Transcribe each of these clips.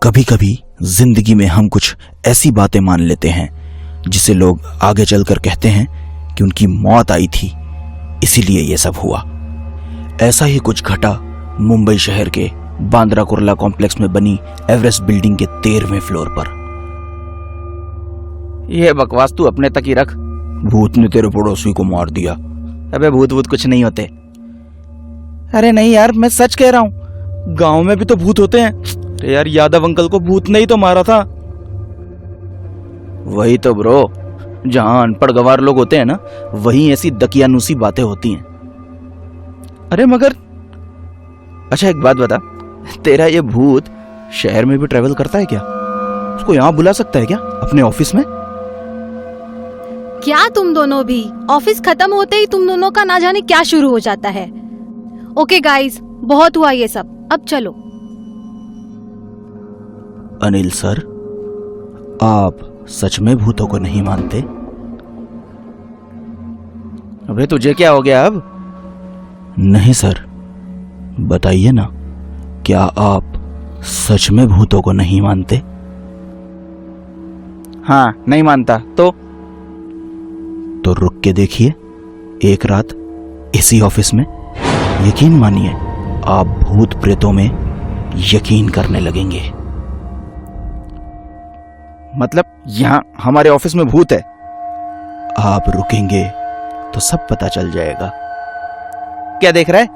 कभी कभी जिंदगी में हम कुछ ऐसी बातें मान लेते हैं जिसे लोग आगे चलकर कहते हैं कि उनकी मौत आई थी, इसीलिए ये सब हुआ। ऐसा ही कुछ घटा मुंबई शहर के बांद्रा कुर्ला कॉम्प्लेक्स में बनी एवरेस्ट बिल्डिंग के 13वें फ्लोर पर। ये बकवास तू अपने तक ही रख। भूत ने तेरे पड़ोसी को मार दिया। अबे भूत कुछ नहीं होते। अरे नहीं यार, मैं सच कह रहा हूँ, गांव में भी तो भूत होते हैं। अरे यार, यादव अंकल को भूत ने ही तो मारा था। वही तो ब्रो, जहां अनपढ़ गवार लोग होते हैं ना, वहीं ऐसी दकियानुसी बातें होती हैं। अरे मगर अच्छा एक बात बता, तेरा ये भूत शहर में भी ट्रेवल करता है क्या? उसको यहाँ बुला सकता है क्या अपने ऑफिस में? क्या तुम दोनों भी ऑफिस खत्म होते ही तुम दोनों का ना जाने क्या शुरू हो जाता है। ओके गाइस, बहुत हुआ ये सब, अब चलो। अनिल सर, आप सच में भूतों को नहीं मानते? अबे तुझे क्या हो गया अब? नहीं सर, बताइए ना, क्या आप सच में भूतों को नहीं मानते? हाँ, नहीं मानता तो रुक के देखिए एक रात इसी ऑफिस में। यकीन मानिए, आप भूत प्रेतों में यकीन करने लगेंगे। मतलब यहाँ हमारे ऑफिस में भूत है? आप रुकेंगे तो सब पता चल जाएगा। क्या देख रहा है?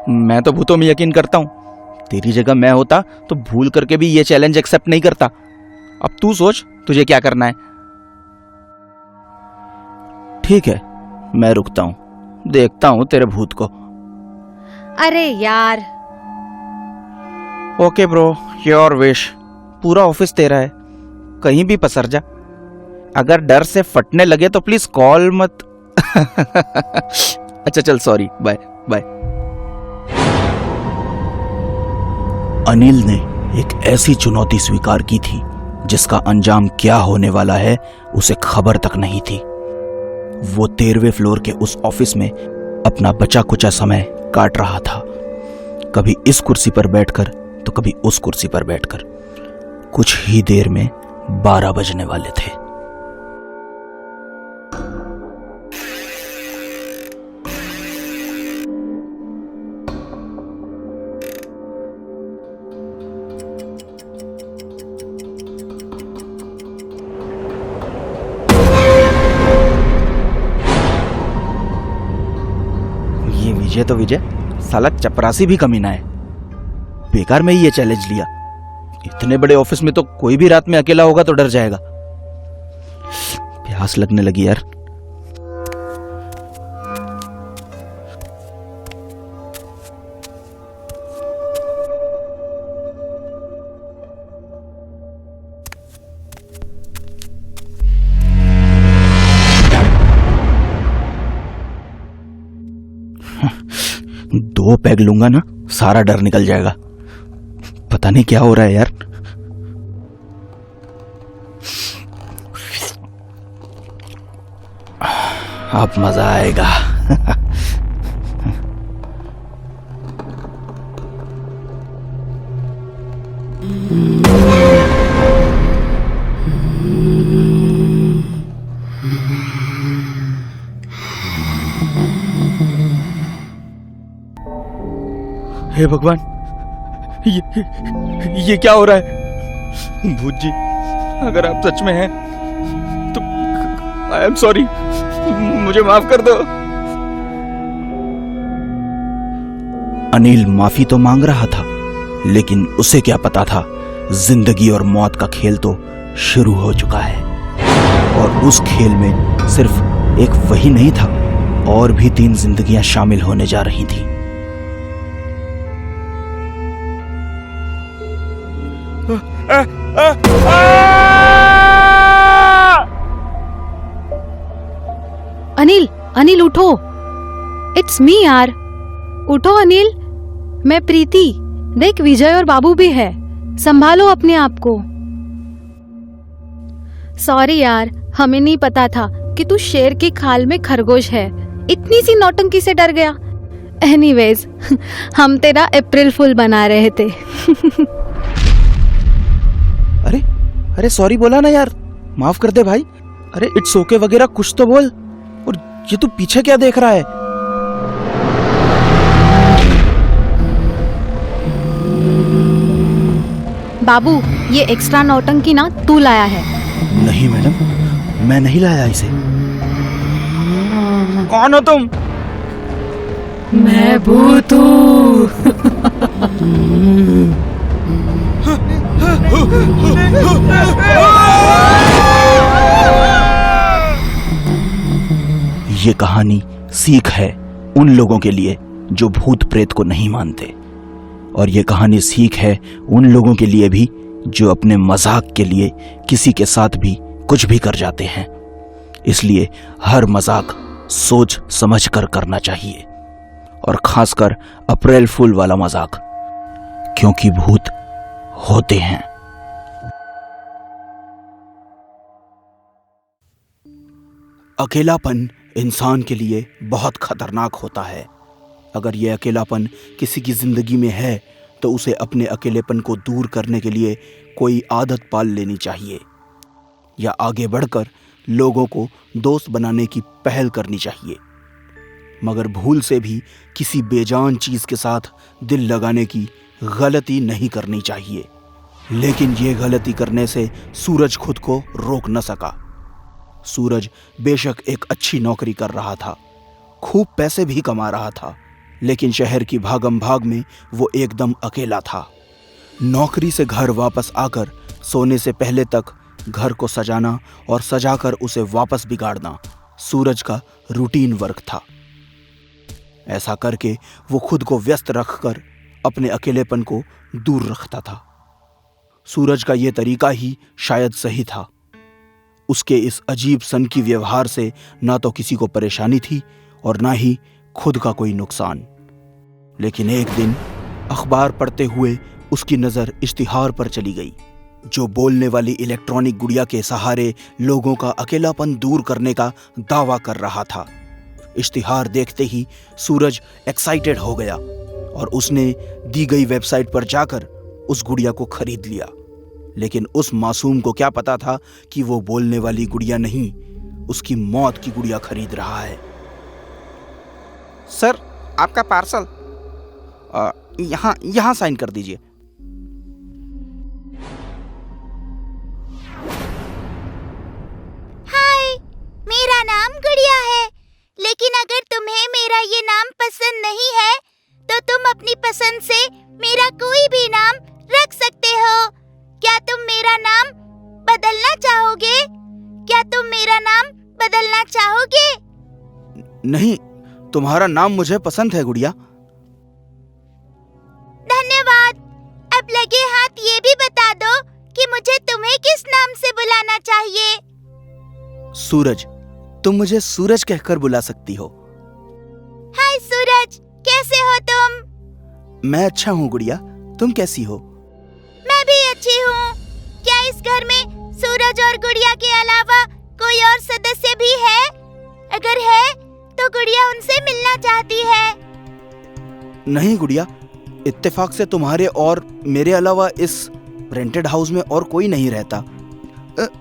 मैं तो भूतों में यकीन करता हूँ। तेरी जगह मैं होता तो भूल करके भी ये चैलेंज एक्सेप्ट नहीं करता। अब तू सोच तुझे क्या करना है। ठीक है, मैं रुकता हूँ, देखता हूँ तेरे भूत को। अरे यार। Okay bro, your wish. पूरा ऑफिस तेरा है, कहीं भी पसर जा। अगर डर से फटने लगे तो प्लीज कॉल मत। अच्छा चल, सॉरी, बाय बाय। अनिल ने एक ऐसी चुनौती स्वीकार की थी जिसका अंजाम क्या होने वाला है उसे खबर तक नहीं थी। वो 13वें फ्लोर के उस ऑफिस में अपना बचा कुचा समय काट रहा था, कभी इस कुर्सी पर बैठकर तो कभी उस कुर्सी पर बैठकर। कुछ ही देर में 12 बजने वाले थे। ये विजय तो विजय, साला चपरासी भी कमीना है। बेकार में ही ये चैलेंज लिया। इतने बड़े ऑफिस में तो कोई भी रात में अकेला होगा तो डर जाएगा। प्यास लगने लगी यार। दो पैग लूंगा ना, सारा डर निकल जाएगा। पता नहीं क्या हो रहा है यार। अब मजा आएगा। हे भगवान, ये क्या हो रहा है? भूत जी, अगर आप सच में हैं तो आई एम सॉरी, मुझे माफ कर दो। अनिल माफी तो मांग रहा था, लेकिन उसे क्या पता था, जिंदगी और मौत का खेल तो शुरू हो चुका है। और उस खेल में सिर्फ एक वही नहीं था, और भी 3 जिंदगियां शामिल होने जा रही थी। अनिल उठो, इट्स मी यार, उठो अनिल। मैं प्रीति, देख विजय और बाबू भी है, संभालो अपने आप को। सॉरी यार, हमें नहीं पता था कि तू शेर की खाल में खरगोश है, इतनी सी नौटंकी से डर गया। एनीवेज, हम तेरा अप्रैल फूल बना रहे थे। अरे सॉरी बोला ना यार, माफ कर दे भाई। अरे इट्स ओके वगैरह कुछ तो बोल। और ये तू पीछे क्या देख रहा है? बाबू, ये एक्स्ट्रा नौटंकी ना तू लाया है। नहीं मैडम, मैं नहीं लाया इसे। कौन हो तुम? मैं भूत हूँ। ये कहानी सीख है उन लोगों के लिए जो भूत प्रेत को नहीं मानते, और ये कहानी सीख है उन लोगों के लिए भी जो अपने मजाक के लिए किसी के साथ भी कुछ भी कर जाते हैं। इसलिए हर मजाक सोच समझ कर करना चाहिए, और खासकर अप्रैल फूल वाला मजाक, क्योंकि भूत होते हैं। अकेलापन इंसान के लिए बहुत खतरनाक होता है। अगर यह अकेलापन किसी की जिंदगी में है तो उसे अपने अकेलेपन को दूर करने के लिए कोई आदत पाल लेनी चाहिए, या आगे बढ़कर लोगों को दोस्त बनाने की पहल करनी चाहिए। मगर भूल से भी किसी बेजान चीज के साथ दिल लगाने की गलती नहीं करनी चाहिए। लेकिन यह गलती करने से सूरज खुद को रोक न सका। सूरज बेशक एक अच्छी नौकरी कर रहा था, खूब पैसे भी कमा रहा था, लेकिन शहर की भागम भाग में वो एकदम अकेला था। नौकरी से घर वापस आकर सोने से पहले तक घर को सजाना और सजाकर उसे वापस बिगाड़ना सूरज का रूटीन वर्क था। ऐसा करके वो खुद को व्यस्त रखकर अपने अकेलेपन को दूर रखता था। सूरज का ये तरीका ही शायद सही था। उसके इस अजीब सनकी व्यवहार से ना तो किसी को परेशानी थी और ना ही खुद का कोई नुकसान। लेकिन एक दिन अखबार पढ़ते हुए उसकी नज़र इश्तिहार पर चली गई, जो बोलने वाली इलेक्ट्रॉनिक गुड़िया के सहारे लोगों का अकेलापन दूर करने का दावा कर रहा था। इश्तिहार देखते ही सूरज एक्साइटेड हो गया और उसने दी गई वेबसाइट पर जाकर उस गुड़िया को खरीद लिया। लेकिन उस मासूम को क्या पता था कि वो बोलने वाली गुड़िया नहीं, उसकी मौत की गुड़िया खरीद रहा है। सर, आपका पार्सल यहाँ साइन कर दीजिए। हाय, मेरा नाम गुड़िया है, लेकिन अगर तुम्हें मेरा ये नाम पसंद नहीं है तो तुम अपनी पसंद से मेरा कोई भी नाम रख सकते हो। क्या तुम मेरा नाम बदलना चाहोगे? क्या तुम मेरा नाम बदलना चाहोगे? नहीं, तुम्हारा नाम मुझे पसंद है गुड़िया। धन्यवाद। अब लगे हाथ ये भी बता दो कि मुझे तुम्हें किस नाम से बुलाना चाहिए। सूरज, तुम मुझे सूरज कहकर बुला सकती हो। हाय सूरज, कैसे हो तुम? मैं अच्छा हूँ गुड़िया, तुम कैसी हो? मैं भी अच्छी हूँ। क्या इस घर में सूरज और गुड़िया के अलावा कोई और सदस्य भी है? अगर है तो गुड़िया उनसे मिलना चाहती है। नहीं गुड़िया, इत्तेफाक से तुम्हारे और मेरे अलावा इस रेंटेड हाउस में और कोई नहीं रहता।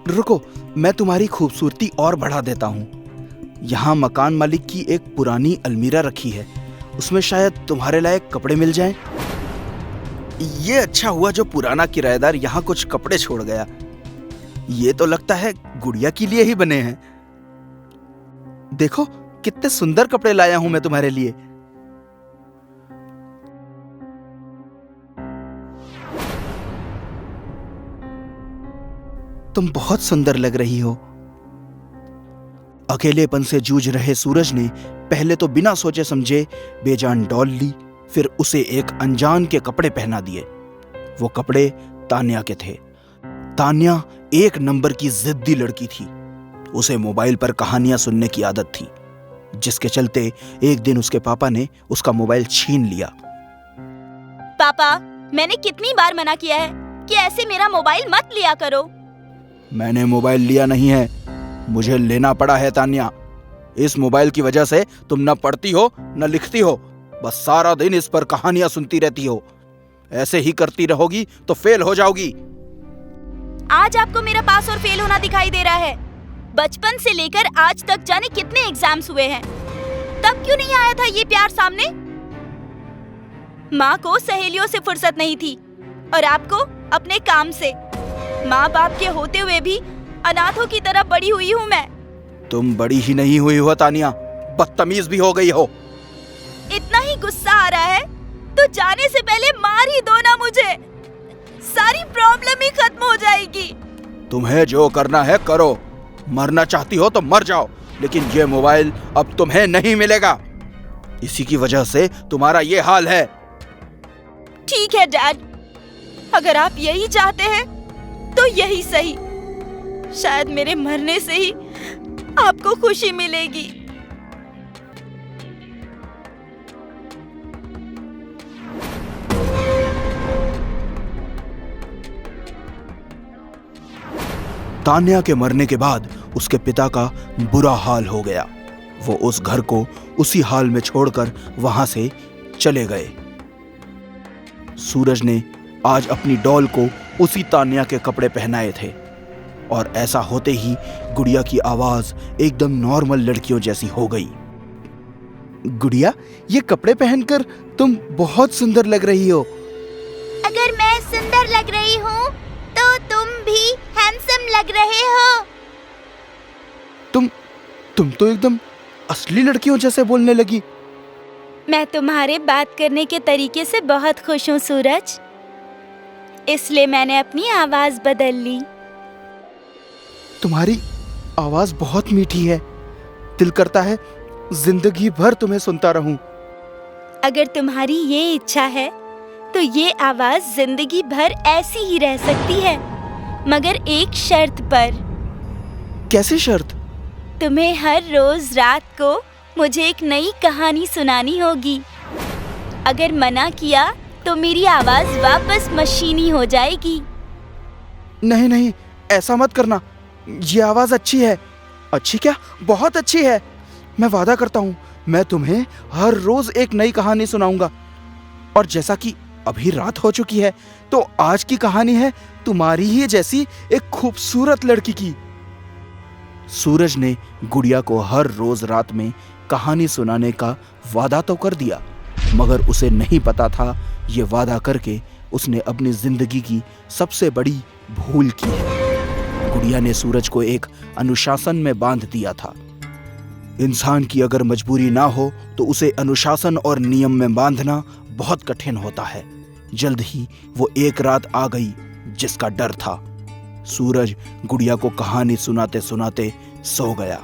रुको, मैं तुम्हारी खूबसूरती और बढ़ा देता हूँ। यहाँ मकान मालिक की एक पुरानी अलमीरा रखी है, उसमें शायद तुम्हारे लायक कपड़े मिल जाएं। ये अच्छा हुआ जो पुराना किराएदार यहाँ कुछ कपड़े छोड़ गया। ये तो लगता है गुड़िया के लिए ही बने हैं। देखो कितने सुंदर कपड़े लाया हूं मैं तुम्हारे लिए। तुम बहुत सुंदर लग रही हो। अकेलेपन से जूझ रहे सूरज ने पहले तो बिना सोचे समझे बेजान डॉल ली, फिर उसे एक अनजान के कपड़े पहना दिए। वो कपड़े तान्या के थे। तान्या एक नंबर की जिद्दी लड़की थी। उसे मोबाइल पर कहानियां सुनने की आदत थी, जिसके चलते एक दिन उसके पापा ने उसका मोबाइल छीन लिया। पापा, मैंने कितनी बार मना किया है कि ऐसे मेरा मोबाइल मत लिया करो। मैंने मोबाइल लिया नहीं है, मुझे लेना पड़ा है तान्या। इस मोबाइल की वजह से तुम न पढ़ती हो न लिखती हो, बस सारा दिन इस पर कहानियां सुनती रहती हो। ऐसे ही करती रहोगी तो फेल हो जाओगी। आज आपको मेरा पास और फेल होना दिखाई दे रहा है। बचपन से लेकर आज तक जाने कितने एग्जाम्स हुए हैं, तब क्यों नहीं आया था ये प्यार सामने? माँ को सहेलियों से फुर्सत नहीं थी और आपको अपने काम से। माँ बाप के होते हुए भी अनाथों की तरह बड़ी हुई हूँ मैं। तुम बड़ी ही नहीं हुई हो तानिया, बदतमीज भी हो गई हो। इतना ही गुस्सा आ रहा है तो जाने से पहले मार ही दो ना मुझे, सारी प्रॉब्लम ही खत्म हो जाएगी। तुम्हें जो करना है करो, मरना चाहती हो तो मर जाओ, लेकिन ये मोबाइल अब तुम्हें नहीं मिलेगा। इसी की वजह से तुम्हारा ये हाल है। ठीक है डैड, अगर आप यही चाहते हैं तो यही सही। शायद मेरे मरने से ही आपको खुशी मिलेगी। तान्या के मरने के बाद उसके पिता का बुरा हाल हो गया। वो उस घर को उसी हाल में छोड़कर वहां से चले गए। सूरज ने आज अपनी डॉल को उसी तान्या के कपड़े पहनाए थे और ऐसा होते ही गुड़िया की आवाज एकदम नॉर्मल लड़कियों जैसी हो गई। गुड़िया, ये कपड़े पहनकर तुम बहुत सुंदर लग रही हो। अगर मैं सुंदर लग रही हूँ तो तुम भी हैंडसम लग रहे हो। तुम तो एकदम असली लड़कियों जैसे बोलने लगी। मैं तुम्हारे बात करने के तरीके से बहुत खुश हूँ सूरज, इसलिए मैंने अपनी आवाज बदल ली। तुम्हारी आवाज बहुत मीठी है, दिल करता है जिंदगी भर तुम्हें सुनता रहूं। अगर तुम्हारी ये इच्छा है तो ये आवाज जिंदगी भर ऐसी ही रह सकती है, मगर एक शर्त पर। कैसी शर्त? तुम्हें हर रोज रात को मुझे एक नई कहानी सुनानी होगी। अगर मना किया तो मेरी आवाज वापस मशीनी हो जाएगी। नहीं नहीं, ऐसा मत करना। ये आवाज अच्छी है। अच्छी क्या, बहुत अच्छी है। मैं वादा करता हूँ मैं तुम्हें हर रोज एक नई कहानी सुनाऊंगा। और जैसा कि अभी रात हो चुकी है तो आज की कहानी है तुम्हारी ही जैसी एक खूबसूरत लड़की की। सूरज ने गुड़िया को हर रोज रात में कहानी सुनाने का वादा तो कर दिया, मगर उसे नहीं पता था ये वादा करके उसने अपनी जिंदगी की सबसे बड़ी भूल की है। गुड़िया ने सूरज को एक अनुशासन में बांध दिया था। इंसान की अगर मजबूरी ना हो तो उसे अनुशासन और नियम में बांधना बहुत कठिन होता है। जल्द ही वो एक रात आ गई जिसका डर था। सूरज गुड़िया को कहानी सुनाते सुनाते सो गया।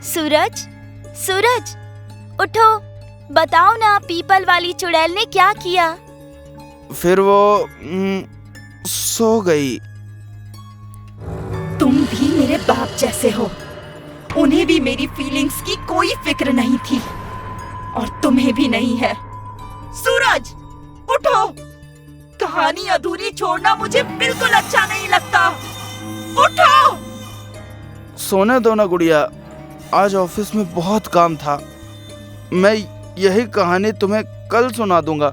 सूरज, सूरज, उठो, बताओ ना पीपल वाली चुड़ैल ने क्या किया? फिर वो सो गई। तुम भी मेरे बाप जैसे हो। उन्हें भी मेरी फीलिंग्स की कोई फिक्र नहीं थी और तुम्हें भी नहीं है। सूरज, उठो, कहानी अधूरी छोड़ना मुझे बिल्कुल अच्छा नहीं लगता। उठो। सोने दो ना गुड़िया, आज ऑफिस में बहुत काम था। मैं यही कहानी तुम्हें कल सुना दूंगा।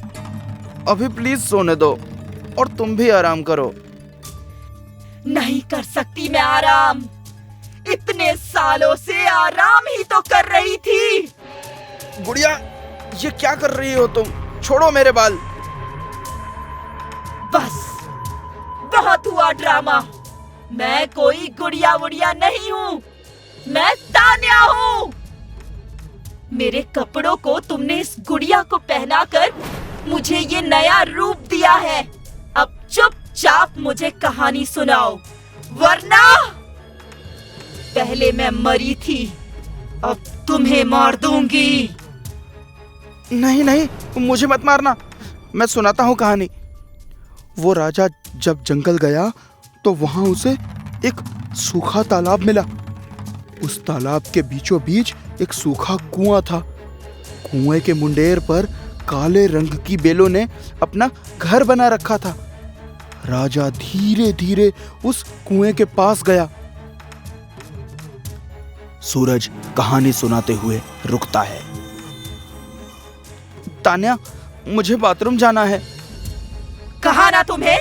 अभी प्लीज सोने दो और तुम भी आराम करो। नहीं कर सकती मैं आराम। इतने सालों से आराम ही तो कर रही थी। गुड़िया, ये क्या कर रही हो तुम? छोड़ो मेरे बाल। बस, बहुत हुआ ड्रामा। मैं कोई गुड़िया वुड़िया नहीं हूँ, मैं तान्या हूँ। मेरे कपड़ों को तुमने इस गुड़िया को पहनाकर मुझे ये नया रूप दिया है। अब चुपचाप मुझे कहानी सुनाओ, वरना पहले मैं मरी थी, अब तुम्हें मार दूंगी। नहीं नहीं, मुझे मत मारना, मैं सुनाता हूँ कहानी। वो राजा जब जंगल गया तो वहां उसे एक सूखा तालाब मिला। उस तालाब के बीचों बीच एक सूखा कुआं था। कुएं के मुंडेर पर काले रंग की बेलों ने अपना घर बना रखा था। राजा धीरे धीरे उस कुएं के पास गया। सूरज कहानी सुनाते हुए रुकता है। तान्या, मुझे बाथरूम जाना है। कहा ना तुम्हें,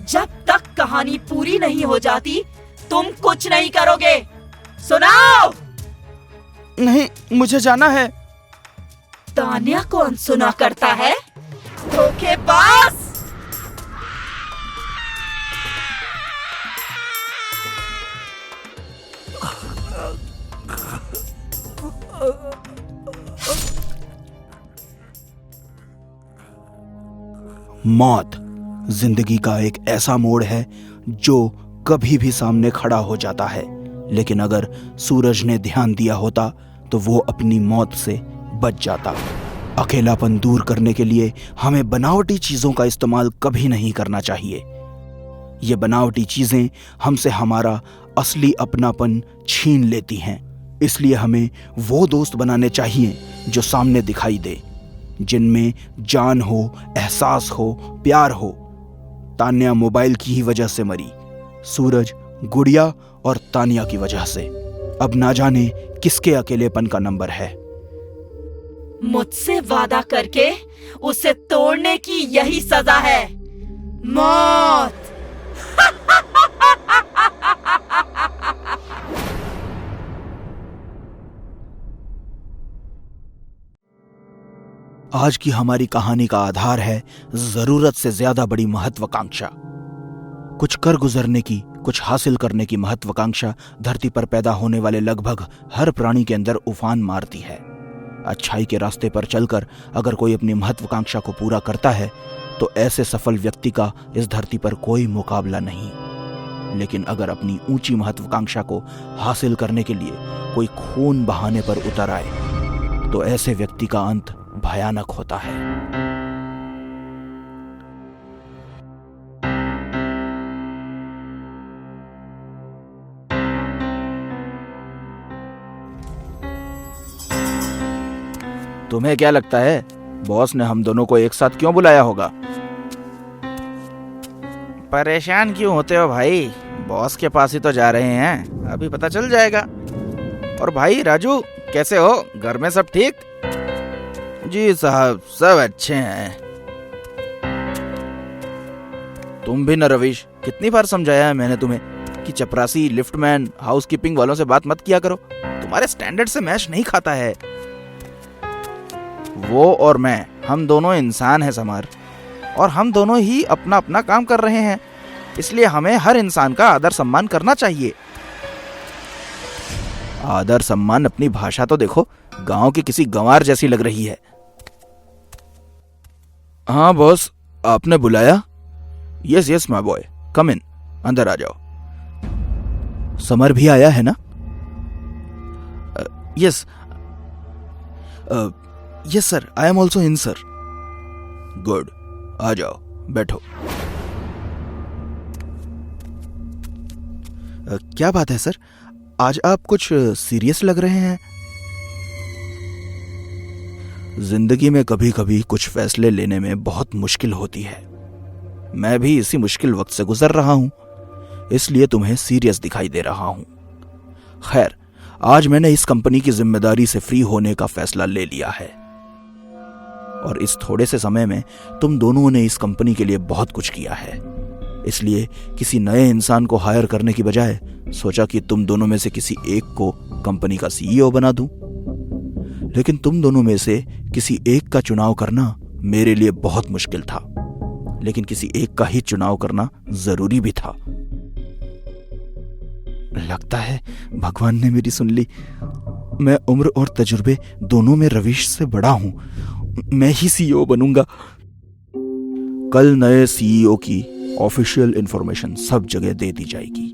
जब तक कहानी पूरी नहीं हो जाती तुम कुछ नहीं करोगे। सुनाओ। नहीं, मुझे जाना है। तान्या कौन सुना करता है? धोखेबाज। मौत जिंदगी का एक ऐसा मोड़ है जो कभी भी सामने खड़ा हो जाता है, लेकिन अगर सूरज ने ध्यान दिया होता तो वो अपनी मौत से बच जाता। अकेलापन दूर करने के लिए हमें बनावटी चीजों का इस्तेमाल कभी नहीं करना चाहिए। ये बनावटी चीजें हमसे हमारा असली अपनापन छीन लेती हैं। इसलिए हमें वो दोस्त बनाने चाहिए जो सामने दिखाई दे, जिनमें जान हो, एहसास हो, प्यार हो। तान्या मोबाइल की ही वजह से मरी, सूरज, गुड़िया और तान्या की वजह से। अब ना जाने किसके अकेलेपन का नंबर है। मुझसे वादा करके उसे तोड़ने की यही सजा है, मौत। आज की हमारी कहानी का आधार है जरूरत से ज्यादा बड़ी महत्वाकांक्षा। कुछ कर गुजरने की, कुछ हासिल करने की महत्वाकांक्षा धरती पर पैदा होने वाले लगभग हर प्राणी के अंदर उफान मारती है। अच्छाई के रास्ते पर चलकर अगर कोई अपनी महत्वाकांक्षा को पूरा करता है तो ऐसे सफल व्यक्ति का इस धरती पर कोई मुकाबला नहीं। लेकिन अगर अपनी ऊंची महत्वाकांक्षा को हासिल करने के लिए कोई खून बहाने पर उतर आए तो ऐसे व्यक्ति का अंत भयानक होता है। तुम्हें क्या लगता है बॉस ने हम दोनों को एक साथ क्यों बुलाया होगा? परेशान क्यों होते हो भाई? बॉस के पास ही तो जा रहे हैं, अभी पता चल जाएगा। और भाई राजू, कैसे हो? घर में सब ठीक? जी साहब, सब अच्छे हैं। तुम भी न रवीश, कितनी बार समझाया है मैंने तुम्हें कि चपरासी, लिफ्टमैन, हाउसकीपिंग वालों से बात मत किया करो, तुम्हारे स्टैंडर्ड से मैच नहीं खाता है। वो और मैं, हम दोनों इंसान हैं समर, और हम दोनों ही अपना अपना काम कर रहे हैं, इसलिए हमें हर इंसान का आदर सम्मान करना चाहिए। आदर सम्मान? अपनी भाषा तो देखो, गांव की किसी गंवार जैसी लग रही है। हाँ बॉस, आपने बुलाया? Yes yes my boy, come in, अंदर आ जाओ। समर भी आया है ना? Yes yes sir, I am also in sir. Good, आ जाओ, बैठो। क्या बात है सर, आज आप कुछ सीरियस लग रहे हैं। जिंदगी में कभी कभी कुछ फैसले लेने में बहुत मुश्किल होती है। मैं भी इसी मुश्किल वक्त से गुजर रहा हूं, इसलिए तुम्हें सीरियस दिखाई दे रहा हूं। खैर, आज मैंने इस कंपनी की जिम्मेदारी से फ्री होने का फैसला ले लिया है, और इस थोड़े से समय में तुम दोनों ने इस कंपनी के लिए बहुत कुछ किया है। इसलिए किसी नए इंसान को हायर करने की बजाय सोचा कि तुम दोनों में से किसी एक को कंपनी का सीईओ बना दूं। लेकिन तुम दोनों में से किसी एक का चुनाव करना मेरे लिए बहुत मुश्किल था, लेकिन किसी एक का ही चुनाव करना जरूरी भी था। लगता है भगवान ने मेरी सुन ली। मैं उम्र और तजुर्बे दोनों में रवीश से बड़ा हूं, मैं ही सीईओ बनूंगा। कल नए सीईओ की ऑफिशियल इंफॉर्मेशन सब जगह दे दी जाएगी।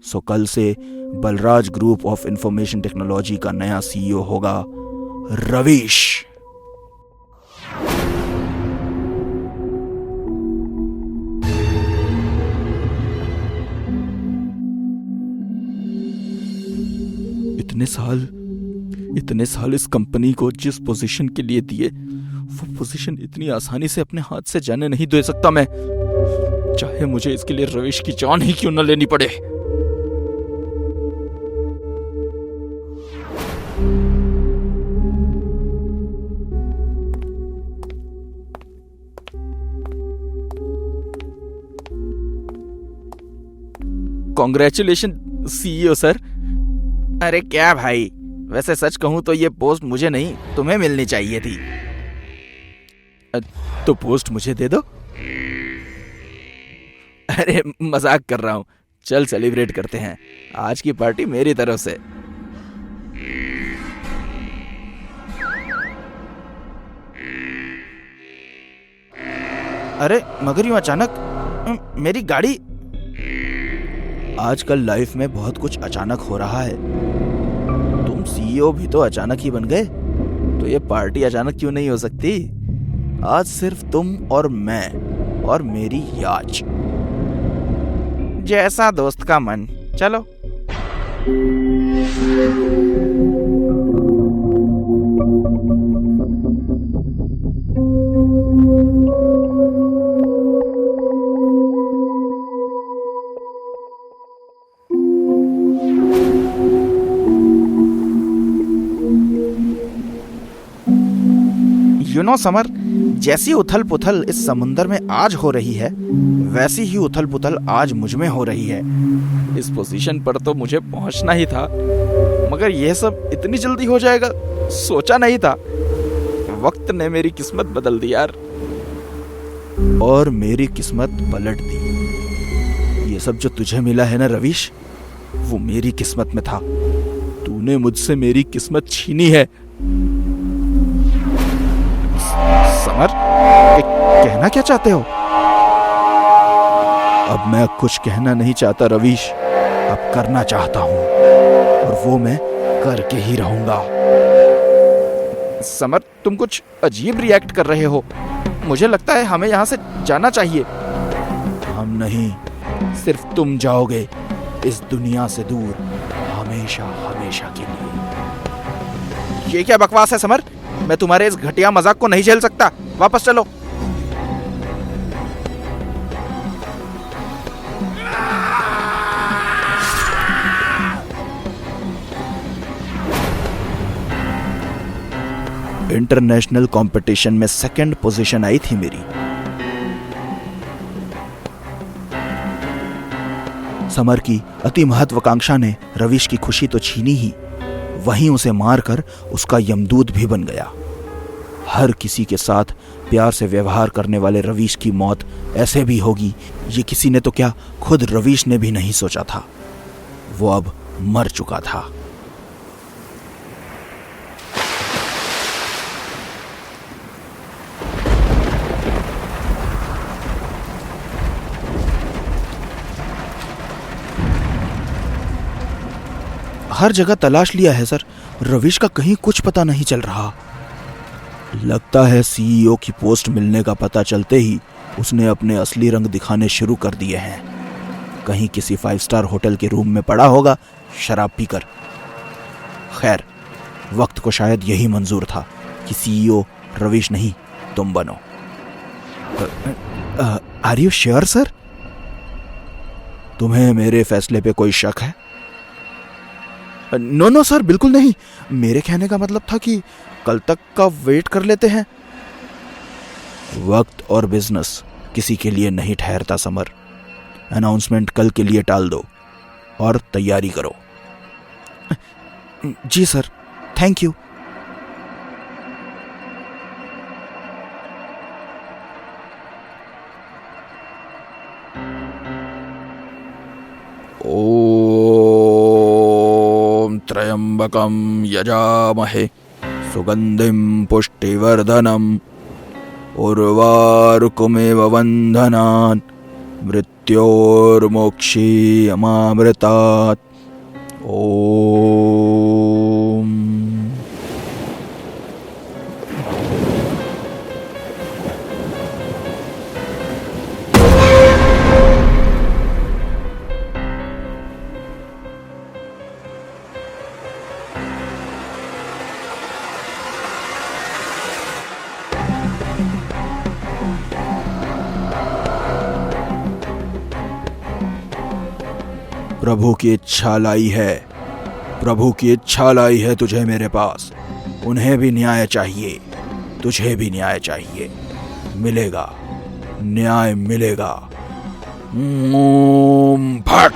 सो कल से Balraj group of information technology का नया सीईओ होगा रवीश। इतने साल इस कंपनी को जिस पोजीशन के लिए दिए, वो पोजीशन इतनी आसानी से अपने हाथ से जाने नहीं दे सकता मैं, चाहे मुझे इसके लिए रवीश की जान ही क्यों न लेनी पड़े। Congratulation CEO sir. अरे क्या भाई, वैसे सच कहूं तो ये पोस्ट मुझे नहीं तुम्हें मिलनी चाहिए थी। तो पोस्ट मुझे दे दो। अरे मजाक कर रहा हूं, चल सेलिब्रेट करते हैं, आज की पार्टी मेरी तरफ से। अरे मगर यूं अचानक मेरी गाड़ी। आजकल लाइफ में बहुत कुछ अचानक हो रहा है। तुम सीईओ भी तो अचानक ही बन गए, तो ये पार्टी अचानक क्यों नहीं हो सकती? आज सिर्फ तुम और मैं और मेरी याच। जैसा दोस्त का मन, चलो। समर, जैसी उथल पुथल इस समुंदर में आज हो रही है, वैसी ही उथल पुथल आज मुझ में हो रही है। इस पोजीशन पर तो मुझे पहुंचना ही था, मगर यह सब इतनी जल्दी हो जाएगा सोचा नहीं था। वक्त ने मेरी किस्मत बदल दी यार, और मेरी किस्मत पलट दी। ये सब जो तुझे मिला है ना रवीश, वो मेरी किस्मत में था। तूने मुझसे मेरी किस्मत छीनी है। समर, कहना क्या चाहते हो? अब मैं कुछ कहना नहीं चाहता रवीश, अब करना चाहता हूं, और वो मैं करके ही रहूंगा। समर, तुम कुछ अजीब रिएक्ट कर रहे हो। मुझे लगता है हमें यहां से जाना चाहिए। हम नहीं, सिर्फ तुम जाओगे इस दुनिया से दूर, हमेशा हमेशा के लिए। ये क्या बकवास है समर? मैं तुम्हारे इस घटिया मजाक को नहीं झेल सकता। वापस चलो। इंटरनेशनल कंपटीशन में सेकंड पोजीशन आई थी मेरी। समर की अति महत्वाकांक्षा ने रवीश की खुशी तो छीनी ही, वहीं उसे मारकर उसका यमदूत भी बन गया। हर किसी के साथ प्यार से व्यवहार करने वाले रवीश की मौत ऐसे भी होगी, ये किसी ने तो क्या खुद रवीश ने भी नहीं सोचा था। वो अब मर चुका था। हर जगह तलाश लिया है सर, रवीश का कहीं कुछ पता नहीं चल रहा। लगता है सीईओ की पोस्ट मिलने का पता चलते ही उसने अपने असली रंग दिखाने शुरू कर दिए हैं। कहीं किसी 5 स्टार होटल के रूम में पड़ा होगा शराब पीकर। खैर, वक्त को शायद यही मंजूर था कि सीईओ रवीश नहीं तुम बनो। Are you sure sir? तुम्हें मेरे फैसले पे कोई शक है? नो सर, बिल्कुल नहीं। मेरे कहने का मतलब था कि कल तक का वेट कर लेते हैं। वक्त और बिजनेस किसी के लिए नहीं ठहरता समर। अनाउंसमेंट कल के लिए टाल दो और तैयारी करो। जी सर, थैंक यू। ओम त्र्यंबकं यजामहे सुगंधिं पुष्टिवर्धनम् उर्वारुकमेव वन्दनान् मृत्योर्मोक्षीयमामृतात्। ओम। प्रभु की इच्छा लाई है, प्रभु की इच्छा लाई है तुझे मेरे पास। उन्हें भी न्याय चाहिए, तुझे भी न्याय चाहिए। मिलेगा, न्याय मिलेगा। ओम भट्ट।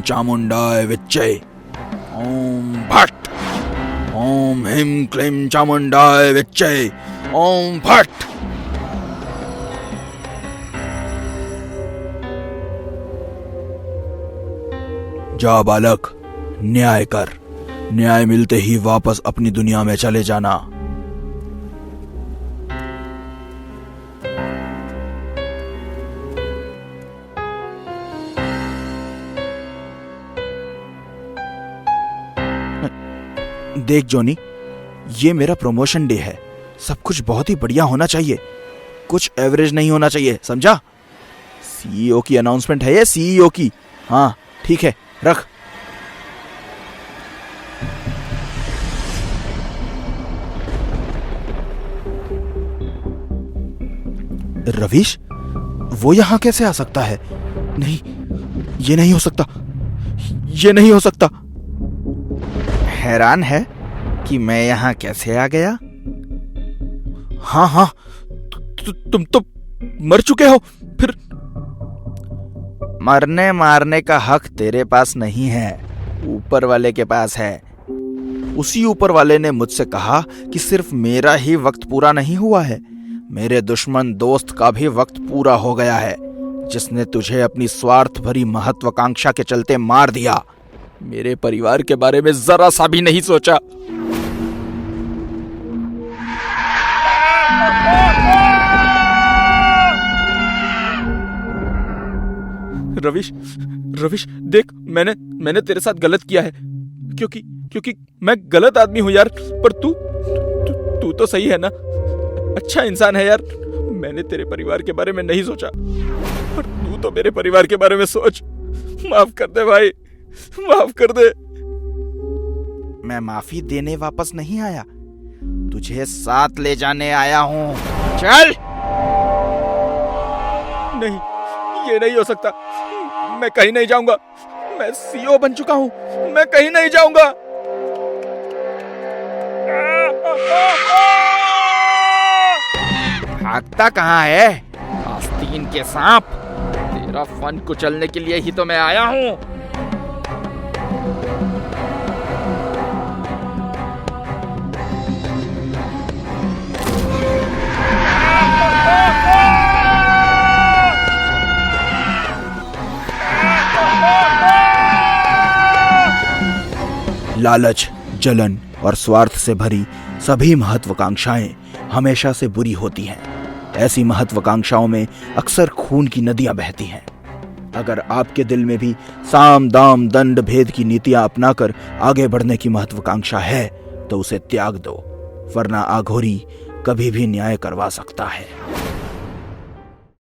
चामुंडाय विच्चे। ओम भट्ट। ओम ह्रीं क्लीं चामुंडाय विच्चे। ओम भट्ट। जा बालक, न्याय कर। न्याय मिलते ही वापस अपनी दुनिया में चले जाना। देख जॉनी, ये मेरा प्रमोशन डे है। सब कुछ बहुत ही बढ़िया होना चाहिए, कुछ एवरेज नहीं होना चाहिए, समझा? सीईओ की अनाउंसमेंट है ये, सीईओ की। हाँ ठीक है, रख। रवीश, वो यहां कैसे आ सकता है? नहीं, ये नहीं हो सकता, ये नहीं हो सकता। हैरान है कि मैं यहां कैसे आ गया? हाँ हाँ, तुम तो मर चुके हो। फिर मरने मारने का हक तेरे पास नहीं है, ऊपर वाले के पास है। उसी ऊपर वाले ने मुझसे कहा कि सिर्फ मेरा ही वक्त पूरा नहीं हुआ है, मेरे दुश्मन दोस्त का भी वक्त पूरा हो गया है, जिसने तुझे अपनी स्वार्थ भरी महत्वाकांक्षा के चलते मार दिया। मेरे परिवार के बारे में जरा सा भी नहीं सोचा। रवीश, रवीश देख, मैंने तेरे साथ गलत किया है, क्योंकि मैं गलत आदमी हूं यार। पर तू तो सही है ना, अच्छा इंसान है यार। मैंने तेरे परिवार के बारे में नहीं सोचा, पर तू तो मेरे परिवार के बारे में सोच। माफ कर दे भाई, माफ कर दे। मैं माफी देने वापस नहीं आया, तुझे साथ ले जाने आया हूं। चल। नहीं, ये नहीं हो सकता। मैं कहीं नहीं जाऊंगा। मैं सीईओ बन चुका हूं, मैं कहीं नहीं जाऊंगा। भागता कहाँ है आस्तीन के सांप? तेरा फन कुचलने के लिए ही तो मैं आया हूं। लालच, जलन और स्वार्थ से भरी सभी महत्वाकांक्षाएं हमेशा से बुरी होती हैं। ऐसी महत्वाकांक्षाओं में अक्सर खून की नदियां बहती हैं। अगर आपके दिल में भी साम दाम दंड भेद की नीतियां अपनाकर आगे बढ़ने की महत्वाकांक्षा है तो उसे त्याग दो, वरना आघोरी कभी भी न्याय करवा सकता है।